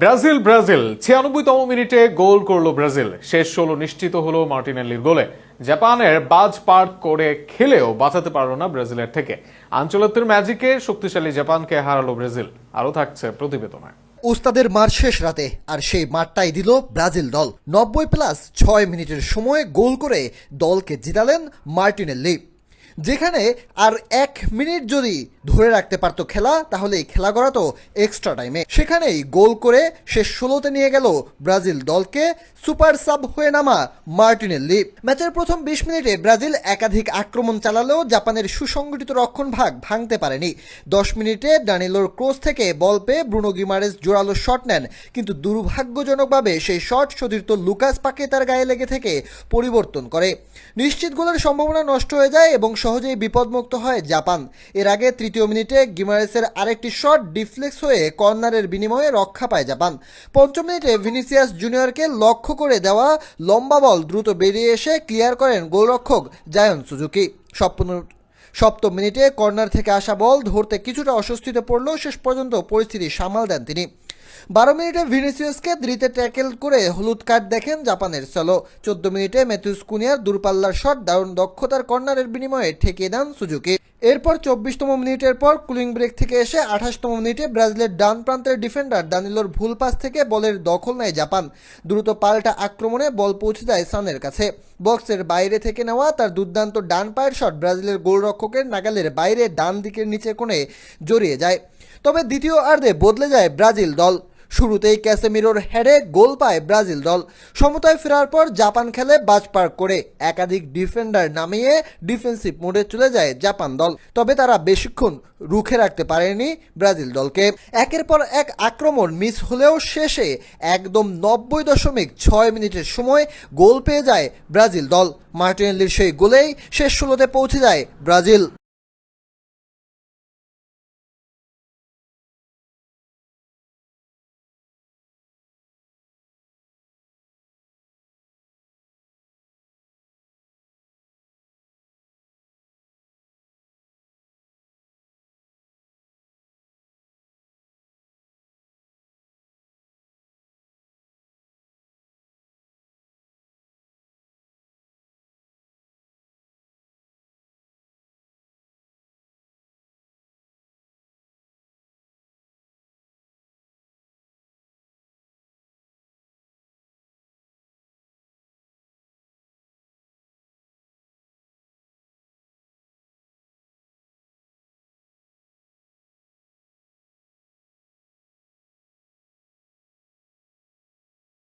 Brazil Brazil ৯৬তম মিনিটে গোল করলো Brazil. শেষ ১৬ নিশ্চিত হলো মার্টিনেল্লির গোলে। জাপানের বাজ পার করে খেলেও বাঁচাতে পারল না ব্রাজিলের থেকে। আঞ্চলিকের ম্যাজিকে শক্তিশালী জাপানকে হারালো ব্রাজিল। আরও থাকছে প্রতিবেদনে। উস্তাদের মার শেষ রাতে, আর সেই মারটাই দিল ব্রাজিল দল। ৯০+৬ মিনিটের সময়ে গোল করে দলকে জিতালেন মার্টিনেল্লি। যেখানে আর ১ মিনিট যদি ধরে রাখতে পারতো খেলা, তাহলে এই খেলা গড়াতো এক্সট্রা টাইমে। সেখানেই গোল করে শেষ ১৬তে নিয়ে গেল ব্রাজিল দলকে সুপার সাব হয়ে নামা মার্টিনেল্লি। ম্যাচের প্রথম ২০ মিনিটে ব্রাজিল একাধিক আক্রমণ চালালেও জাপানের সুসংগঠিত রক্ষণভাগ ভাঙতে পারেনি। ১০ মিনিটে ডানিলোর ক্রস থেকে বল পেয়ে ব্রুনো গিমারেস জোরালো শট নেন, কিন্তু দুর্ভাগ্যজনকভাবে সেই শট সতীর্থ লুকাস পাকেতার গায়ে লেগে থেকে পরিবর্তন করে নিশ্চিত গোলের সম্ভাবনা নষ্ট হয়ে যায় এবং সহজেই বিপদমুক্ত হয় জাপান। এর আগে ৩য় মিনিটে গিমারেসের আরেকটি শট ডিফ্লেক্স হয়ে কর্নারের বিনিময়ে রক্ষা পায় জাপান। ৫ম মিনিটে ভিনিসিয়াস জুনিয়রকে লক্ষ্য করে দেওয়া লম্বা বল দ্রুত বেরিয়ে এসে ক্লিয়ার করেন গোলরক্ষক জায়ন সুজুকি। ৭ম মিনিটে কর্নার থেকে আসা বল ধরতে কিছুটা অস্বস্তিতে পড়লেও শেষ পর্যন্ত পরিস্থিতি সামাল দেন তিনি। ১২ মিনিটে ভিনিসিয়াসকে দ্রিতে ট্যাকেল করে হলুদ কার্ড দেখেন জাপানের সলো। ১৪ মিনিটে ম্যাথিউস কুনিয়ার দূরপাল্লার শট দারুণ দক্ষতার কর্নারের বিনিময়ে ঠেকিয়ে দেন সুজুকি। এরপর ২৪তম মিনিটের পর কুলিং ব্রেক থেকে এসে ২৮তম মিনিটে ব্রাজিলের ডান প্রান্তের ডিফেন্ডার দানিলোর ভুল পাস থেকে বলের দখল নেয় জাপান। দ্রুত পাল্টা আক্রমণে বল পৌঁছে যায় সানের কাছে। বক্সের বাইরে থেকে নেওয়া তার দুর্দান্ত ডান পায়ের শট ব্রাজিলের গোলরক্ষকের নাগালের বাইরে ডান দিকের নিচে কোণে জড়িয়ে যায়। তবে দ্বিতীয় অর্ধে বদলে যায় ব্রাজিল দল। শুরুতেই ক্যাসেমিরোর হেডে গোল পায় ব্রাজিল দল। সমতায় ফেরার পর জাপান খেলে বাজ পার করে একাধিক ডিফেন্ডার নামিয়ে ডিফেন্সিভ মোডে চলে যায় জাপান দল। তবে তারা বেশিক্ষণ রুখে রাখতে পারেনি ব্রাজিল দলকে। একের পর এক আক্রমণ মিস হলেও শেষে একদম ৯০.৬ মিনিটের সময় গোল পেয়ে যায় ব্রাজিল দল। মার্টিনেল্লির সেই গোলেই শেষ ১৬তে পৌঁছে যায় ব্রাজিল।